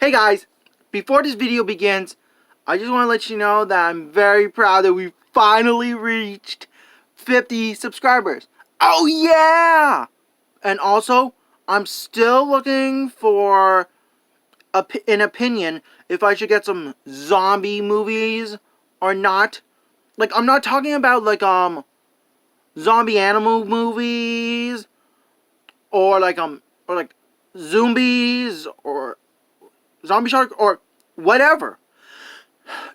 Hey guys, before this video begins, I just want to let you know that I'm very proud that we finally reached 50 subscribers. Oh yeah! And also, I'm still looking for an opinion if I should get some zombie movies or not. Like, I'm not talking about zombie animal movies or like zombies or zombie shark or whatever.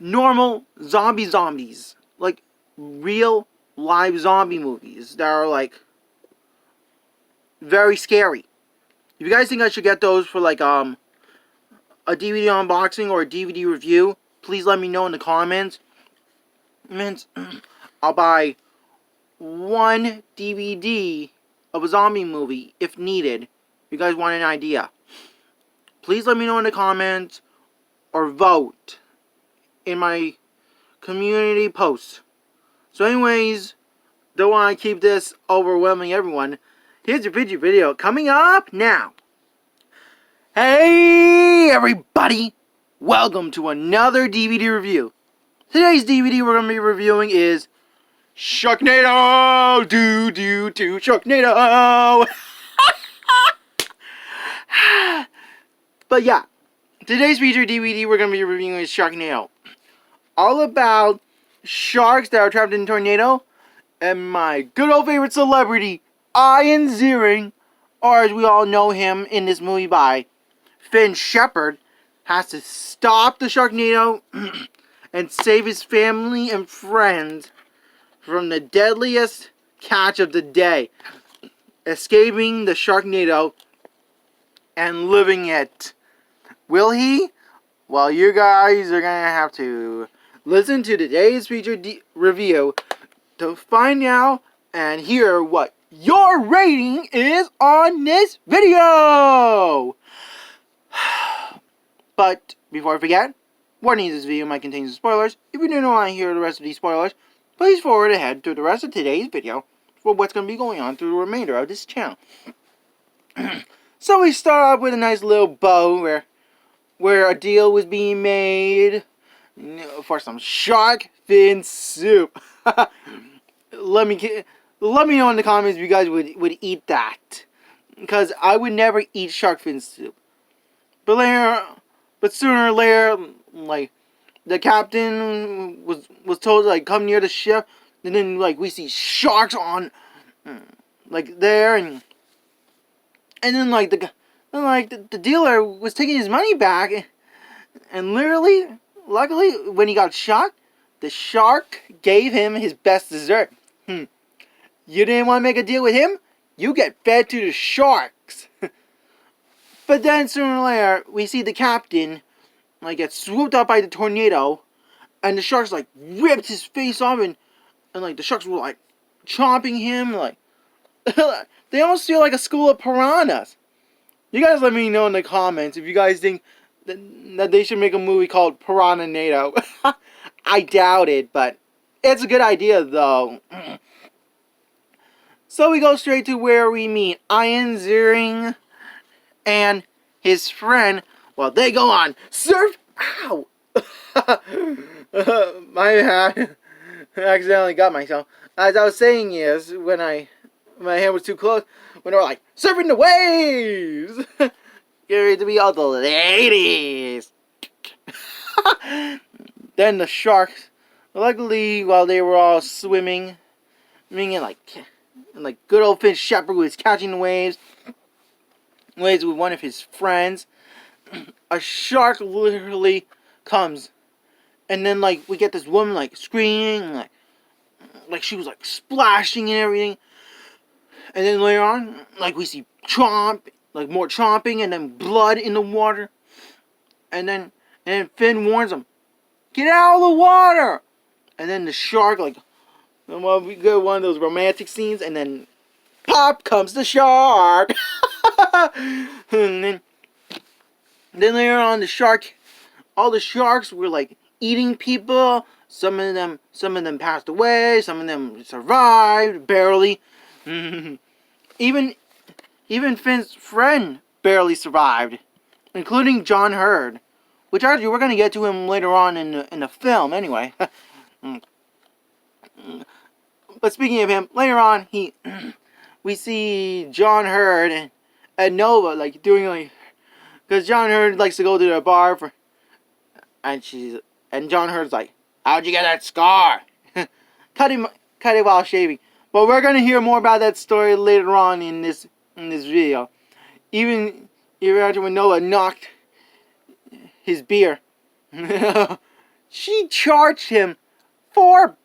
Normal zombies. Like real live zombie movies that are like very scary. If you guys think I should get those for like a DVD unboxing or a DVD review, please let me know in the comments. I'll buy one DVD of a zombie movie if needed. If you guys want an idea, please let me know in the comments or vote in my community post. So anyways, don't want to keep this overwhelming everyone. Here's your video coming up now. Hey everybody! Welcome to another DVD review. Today's DVD we're going to be reviewing is Sharknado! Sharknado! But yeah, today's featured DVD we're going to be reviewing is Sharknado. All about sharks that are trapped in a tornado, and my good old favorite celebrity, Ian Ziering, or as we all know him in this movie by Finn Shepard, has to stop the Sharknado and save his family and friends from the deadliest catch of the day, escaping the Sharknado and living it. Will he? Well, you guys are gonna have to listen to today's featured review to find out and hear what your rating is on this video. But before I forget, warning, this video might contain some spoilers. If you don't want to hear the rest of these spoilers, please forward ahead to the rest of today's video for what's going to be going on through the remainder of this channel. So we start off with a nice little bow where a deal was being made for some shark fin soup. Let me know in the comments if you guys would eat that, because I would never eat shark fin soup. But sooner or later, like the captain was told to like come near the ship, and then like we see sharks on like there, and then like the dealer was taking his money back, and luckily when he got shot, the shark gave him his best dessert. You didn't want to make a deal with him? You get fed to the sharks. But then sooner or later, we see the captain like get swooped up by the tornado, and the sharks like ripped his face off, and like the sharks were like chomping him, like they almost feel like a school of piranhas. You guys let me know in the comments if you guys think that they should make a movie called Piranha-nado. I doubt it, but it's a good idea though. So we go straight to where we meet Ian Ziering and his friend. Well, they go on surf. Ow! My bad. I accidentally got myself. As I was saying is, when my hand was too close, when they were like surfing the waves. Get ready to be all the ladies. Then the sharks, luckily, while they were all swimming and like good old Finn Shepard was catching the waves with one of his friends, a shark literally comes, and then like we get this woman like screaming, like she was like splashing and everything, and then later on like we see more chomping, and then blood in the water, and then Finn warns him, get out of the water, and then the shark like, well, we get one of those romantic scenes, and then pop comes the shark. And then later on, all the sharks were like eating people. Some of them passed away. Some of them survived barely. Even Finn's friend barely survived. including John Hurd, which actually we're gonna get to him later on in the film anyway. But speaking of him, later on we see John Hurd and Nova like doing like, because John Hurd likes to go to the bar and John Hurd's like, how'd you get that scar? cut it while shaving. But we're gonna hear more about that story later on in this video. Even after when Noah knocked his beer, she charged him $4.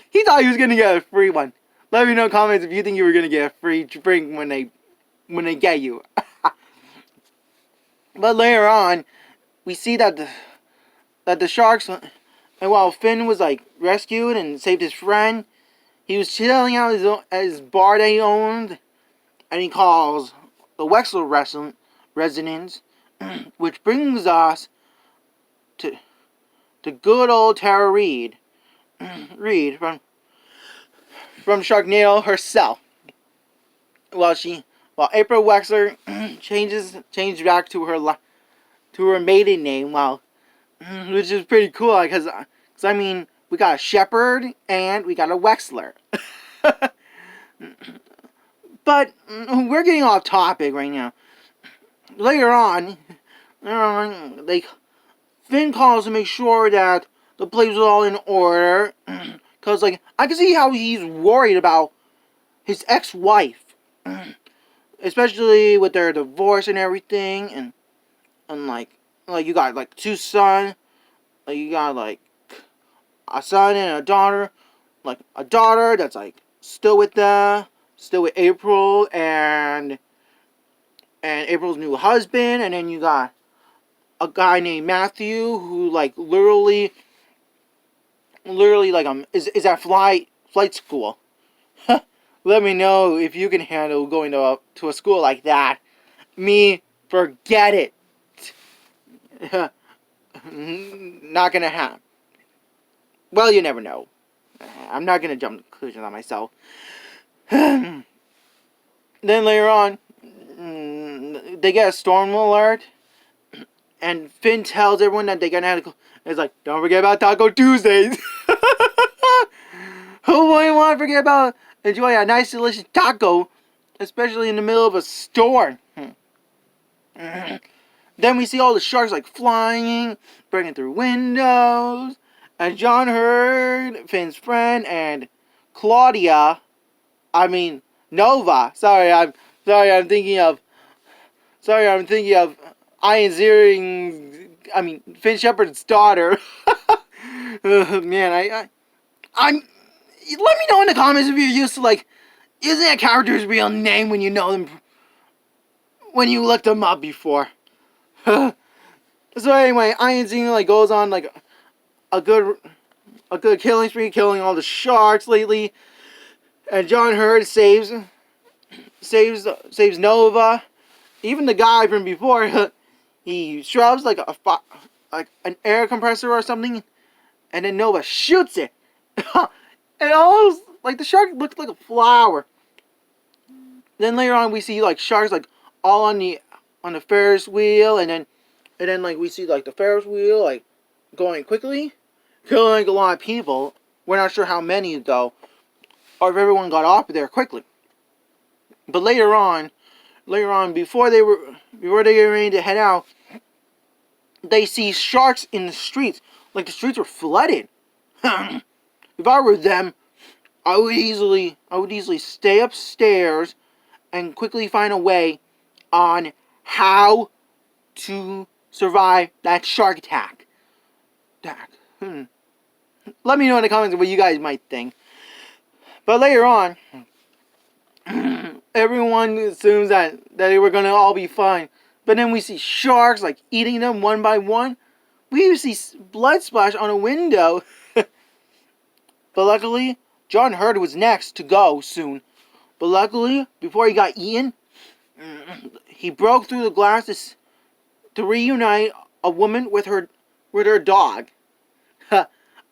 He thought he was gonna get a free one. Let me know in the comments if you think you were gonna get a free drink when they get you. But later on, we see that the sharks, and while Finn was like rescued and saved his friend, he was chilling out at his bar that he owned, and he calls the Wexler residence, which brings us to good old Tara Reid from Sharknado herself. While April Wexler changed back to her maiden name, which is pretty cool because I mean we got a Shepherd and we got a Wexler. But we're getting off topic right now. Later on, Finn calls to make sure that the place is all in order, because like I can see how he's worried about his ex-wife, especially with their divorce and everything, and like you got like 2 sons, like you got like a son and a daughter, like a daughter that's like still with April and April's new husband, and then you got a guy named Matthew who like literally like is at flight school. Let me know if you can handle going to a school like that. Me, forget it. Not gonna happen. Well, you never know. I'm not gonna jump to conclusions on myself. Then later on, they get a storm alert, and Finn tells everyone that they're gonna have to go. It's like, don't forget about Taco Tuesdays. Who wouldn't want to forget about enjoying a nice, delicious taco, especially in the middle of a storm? Then we see all the sharks like flying, breaking through windows, and John Hurd, Finn's friend, and Nova. Sorry, I'm thinking of Finn Shepard's daughter. Man, let me know in the comments if you're used to like using a character's real name when you know them, when you looked them up before. So anyway, Ian Zinger like goes on like a good killing spree, killing all the sharks lately, and John Hurd saves Nova. Even the guy from before, he shoves like an air compressor or something, and then Nova shoots it. And all like the shark looked like a flower. Then later on we see like sharks like all on the Ferris wheel, and then like we see like the Ferris wheel like going quickly, killing a lot of people. We're not sure how many though, or if everyone got off there quickly. But later on, before they get ready to head out, they see sharks in the streets. Like the streets were flooded. If I were them, I would easily stay upstairs and quickly find a way on how to survive that shark attack. Let me know in the comments what you guys might think. But later on, everyone assumes that they were gonna all be fine. But then we see sharks like eating them one by one. We even see blood splash on a window. But luckily, John Hurd was next to go soon. But luckily, before he got eaten, he broke through the glass to reunite a woman with her dog.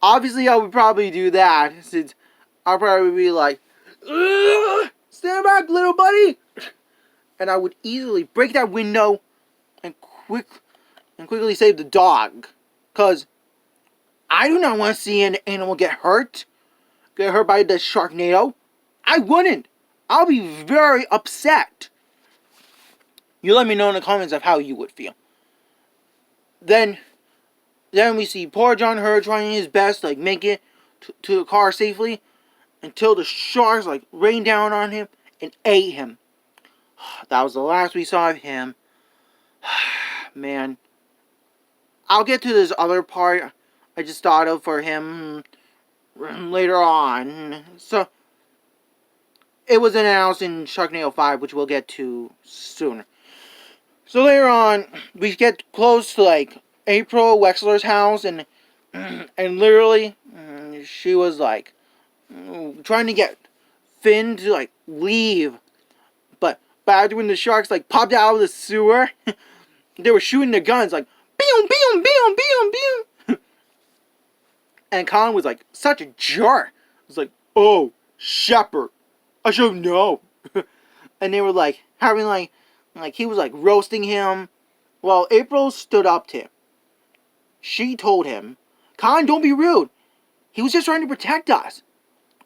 Obviously, I would probably do that, since I'll probably be like, stand back, little buddy! And I would easily break that window and quickly save the dog. Cause I do not want to see an animal get hurt by the Sharknado. I wouldn't. I'll be very upset. You let me know in the comments of how you would feel. Then we see poor John Hurt trying his best to like make it to the car safely until the sharks like rained down on him and ate him. That was the last we saw of him. Man. I'll get to this other part I just thought of for him later on. So, it was announced in Sharknado 5, which we'll get to soon. So later on, we get close to like April Wexler's house, and literally, she was like trying to get Finn to like leave, but after when the sharks like popped out of the sewer, they were shooting their guns like boom, boom, boom, boom, boom, and Colin was like such a jerk. It was like, oh, Shepard, I should know. And they were like having like he was like roasting him. Well, April stood up to him. She told him, Colin, don't be rude. He was just trying to protect us.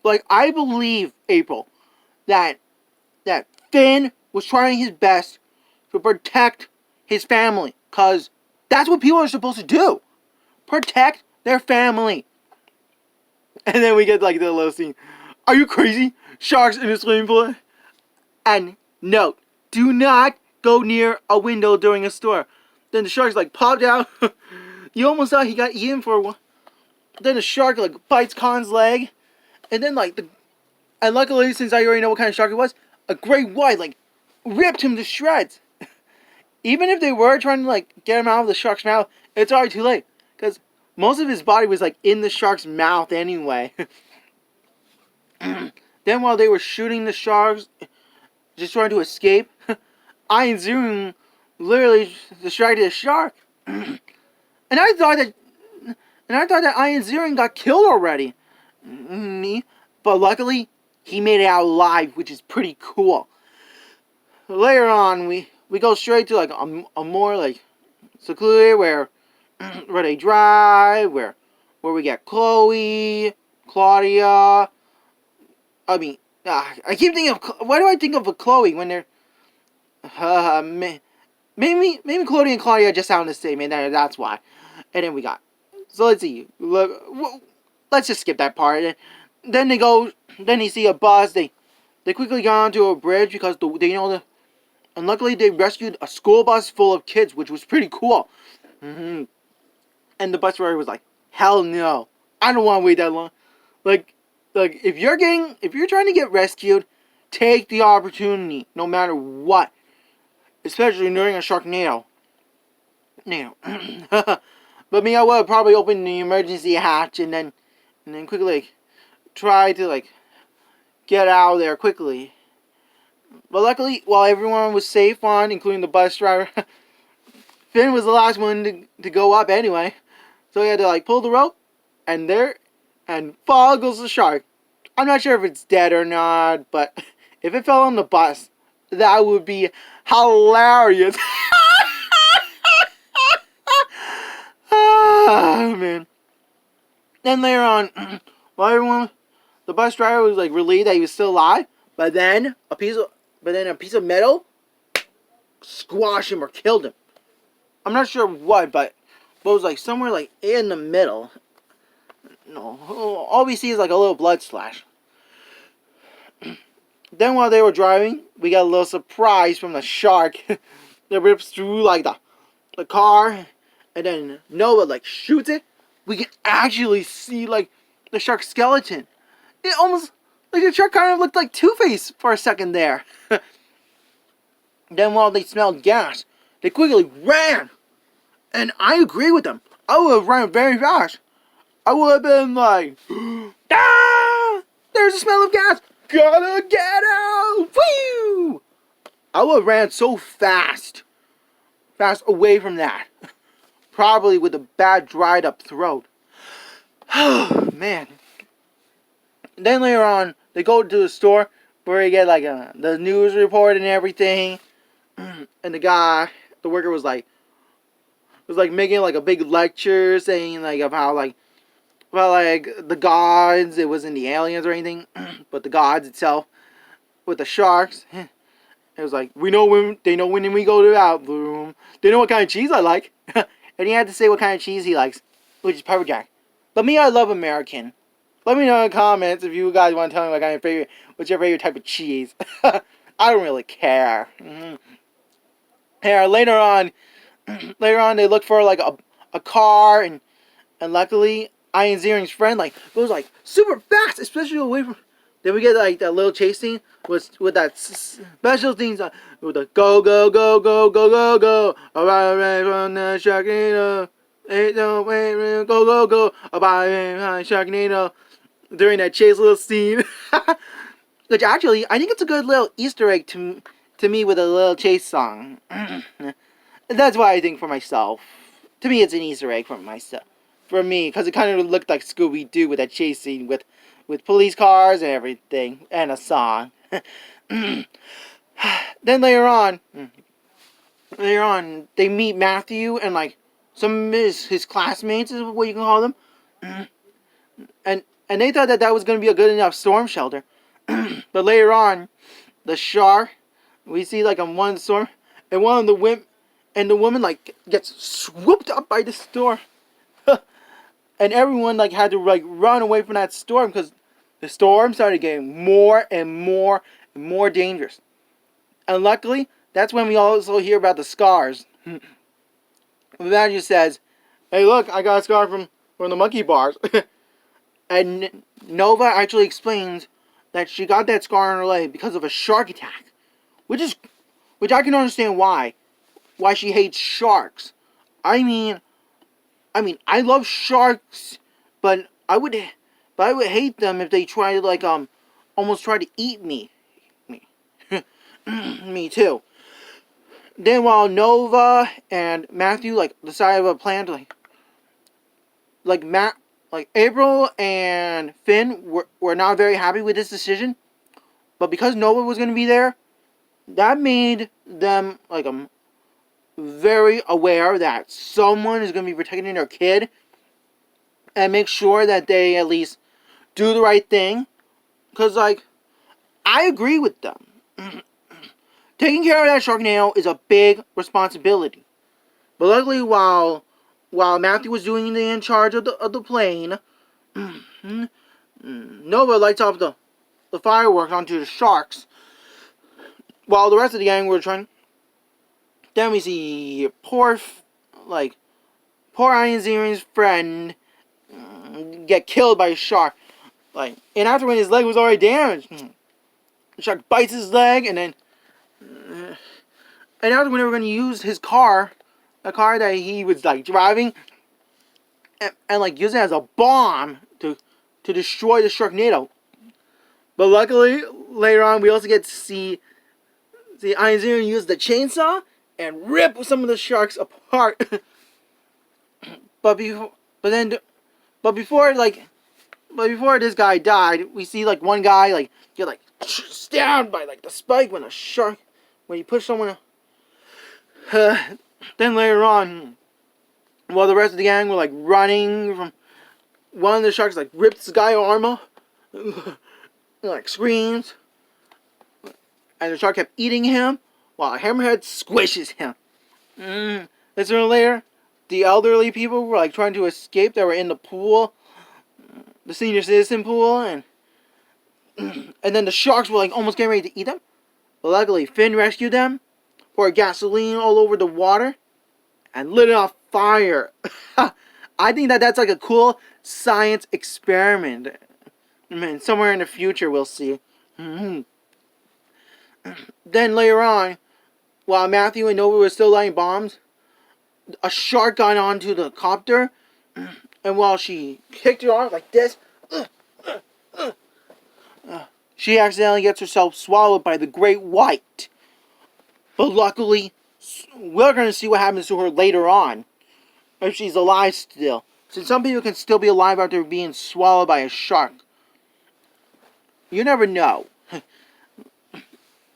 Like, I believe, April, that Finn was trying his best to protect his family. Because that's what people are supposed to do. Protect their family. And then we get like the little scene. Are you crazy? Sharks in a swimming pool? And no, do not go near a window during a storm. Then the sharks like popped out. You almost thought he got eaten for a while. Then the shark like bites Khan's leg. And then like and luckily, since I already know what kind of shark it was, a great white like ripped him to shreds. Even if they were trying to like get him out of the shark's mouth, it's already too late. Because most of his body was like in the shark's mouth anyway. Then while they were shooting the sharks, just trying to escape, Iron Zoom literally distracted a shark. And I thought that Iron Zirin got killed already. But luckily, he made it out alive, which is pretty cool. Later on, we go straight to like a more like secluded where they drive, where we get Chloe, Claudia. I mean, I keep thinking of, why do I think of a Chloe when they're maybe Chloe and Claudia just sound the same, and that's why. And then we got, so let's see, let's just skip that part. And then they see a bus. They quickly got onto a bridge because they know and luckily they rescued a school bus full of kids, which was pretty cool. And the bus driver was like, hell no, I don't want to wait that long. Like if you're trying to get rescued, take the opportunity, no matter what. Especially during a Sharknado. But me, I would have probably opened the emergency hatch and then quickly like, try to like get out of there quickly. But luckily, while everyone was safe on, including the bus driver, Finn was the last one to go up anyway. So he had to like pull the rope, and fall goes the shark. I'm not sure if it's dead or not, but if it fell on the bus, that would be hilarious. Oh, man. Then later on, while the bus driver was like relieved that he was still alive, but then a piece of metal squashed him or killed him. I'm not sure what, but it was like somewhere like in the middle. No, all we see is like a little blood splash. Then while they were driving, we got a little surprise from the shark that rips through like the car, and then Noah like shoots it. We can actually see like the shark's skeleton. It almost like the shark kind of looked like Two-Face for a second there. Then while they smelled gas, they quickly ran. And I agree with them. I would have ran very fast. I would have been like, ah! There's a smell of gas. Gotta get out! Woo! I would have ran so fast away from that. Probably with a bad dried up throat. Oh, man. Then later on, they go to the store where they get like the news report and everything. And the guy the worker was like making like a big lecture saying like about like the gods. It wasn't the aliens or anything, but the gods itself with the sharks. It was like, they know when we go to the bathroom. They know what kind of cheese I like. And he had to say what kind of cheese he likes, which is pepper jack. But me, I love American. Let me know in the comments if you guys want to tell me what's your favorite type of cheese. I don't really care. Yeah, later on, they look for like a car, and luckily, Ian Ziering's friend like goes like super fast, especially away from. Then we get like that little chase scene with that special theme song with the go go go go go go go arrive from the Sharknado, ain't no way go go go arrive Sharknado during that chase little scene. Which actually I think it's a good little Easter egg to me with a little chase song. That's what I think for myself. To me, it's an Easter egg for myself. For me, because it kind of looked like Scooby-Doo with that chase scene with police cars and everything, and a song. Then later on, they meet Matthew and like some of his classmates is what you can call them, and they thought that was going to be a good enough storm shelter. But later on, the shark, we see like on one storm, and one of the woman like gets swooped up by the storm. And everyone like had to like run away from that storm because the storm started getting more and more and more dangerous. And luckily, that's when we also hear about the scars. The manager says, "Hey, look, I got a scar from the monkey bars." And Nova actually explains that she got that scar on her leg because of a shark attack, which I can understand why she hates sharks. I mean, I love sharks, but I would hate them if they try to like almost try to eat me. Me too. Then while Nova and Matthew like decide of a plan to like April and Finn were not very happy with this decision, but because Nova was going to be there, that made them like very aware that someone is going to be protecting their kid and make sure that they at least do the right thing. Because, like, I agree with them. Taking care of that Sharknado is a big responsibility. But luckily, while Matthew was doing the in charge of the plane, Nova lights off the fireworks onto the sharks, while the rest of the gang were trying. Then we see poor Ian Ziering's friend get killed by a shark. Like, and after when his leg was already damaged, the shark bites his leg, and then after when they were going to use his car, a car that he was like driving, and like use it as a bomb to destroy the Sharknado. But luckily, later on, we also get to see Ian Ziering use the chainsaw and rip some of the sharks apart. But before this guy died, we see like one guy like get like stabbed by like the spike when you push someone. Then later on, while the rest of the gang were like running from, one of the sharks like rips this guy's arm off, and, like screams, and the shark kept eating him, while Hammerhead squishes him. Later on later, the elderly people were like trying to escape. They were in the pool, the senior citizen pool, and then the sharks were like almost getting ready to eat them. But luckily, Finn rescued them, poured gasoline all over the water, and lit it on fire. I think that's like a cool science experiment. I mean, somewhere in the future we'll see. Then later on, while Matthew and Nova were still lighting bombs, a shark got onto the copter, and while she kicked her arm like this, she accidentally gets herself swallowed by the great white. But luckily, we're going to see what happens to her later on, if she's alive still. Since some people can still be alive after being swallowed by a shark. You never know.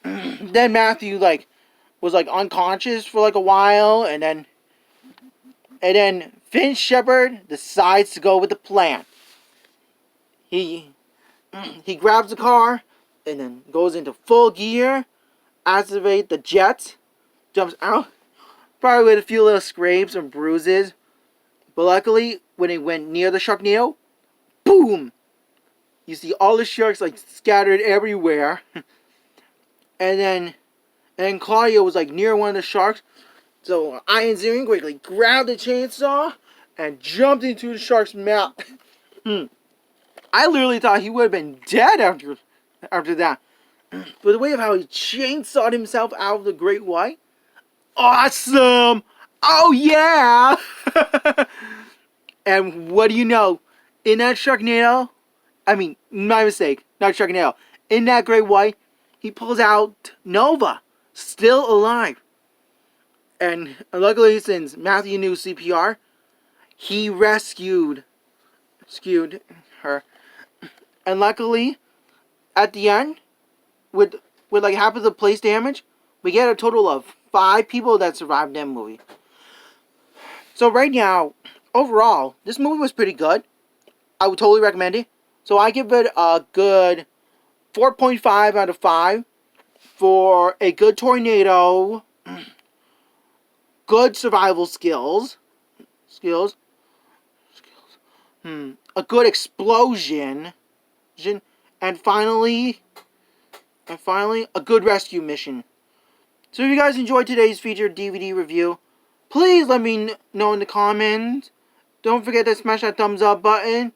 Then Matthew, like, was like unconscious for like a while, and then Finn Shepard decides to go with the plan. He grabs the car and then goes into full gear, activate the jet, jumps out, probably with a few little scrapes and bruises. But luckily, when he went near the Sharknado, boom! You see all the sharks like scattered everywhere. and then Claudio was like near one of the sharks. So Iron Ziering quickly grabbed the chainsaw and jumped into the shark's mouth. I literally thought he would have been dead after that. But the way of how he chainsawed himself out of the great white, awesome! Oh yeah! And what do you know? In that Sharknado, I mean, my mistake, not Sharknado. In that great white, he pulls out Nova, still alive. And luckily, since Matthew knew CPR, he rescued her. And luckily, at the end, with like half of the place damage, we get a total of 5 people that survived that movie. So right now, overall, this movie was pretty good. I would totally recommend it. So I give it a good 4.5 out of 5 for a good tornado, good survival skills, a good explosion, and finally, a good rescue mission. So if you guys enjoyed today's featured DVD review, please let me know in the comments. Don't forget to smash that thumbs up button.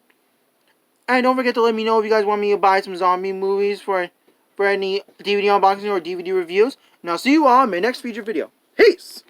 And don't forget to let me know if you guys want me to buy some zombie movies for any DVD unboxing or DVD reviews. And I'll see you all in my next featured video. Peace!